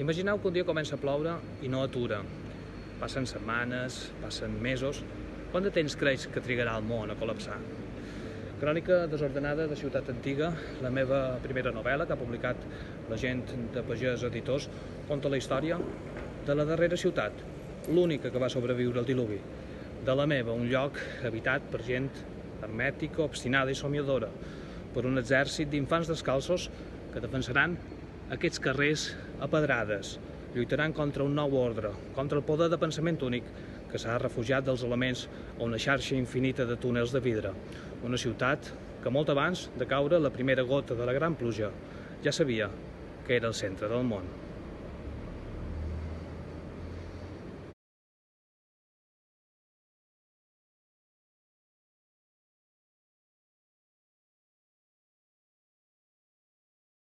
Imagineu que un dia comença a ploure i no atura. Passen setmanes, passen mesos. Quant de temps creus que trigarà el món a col·lapsar? Crònica desordenada de Ciutat Antiga, la meva primera novel·la que ha publicat la gent de Pagès Editors, conta la història de la darrera ciutat, l'única que va sobreviure al diluvi. De la meva, un lloc habitat per gent hermètica, obstinada i somiadora, per un exèrcit d'infants descalços que defensaran aquests carrers a pedrades, lluitaran contra un nou ordre, contra el poder de pensament únic que s'ha refugiat dels elements a una xarxa infinita de túnels de vidre. Una ciutat que molt abans de caure la primera gota de la gran pluja ja sabia que era el centre del món.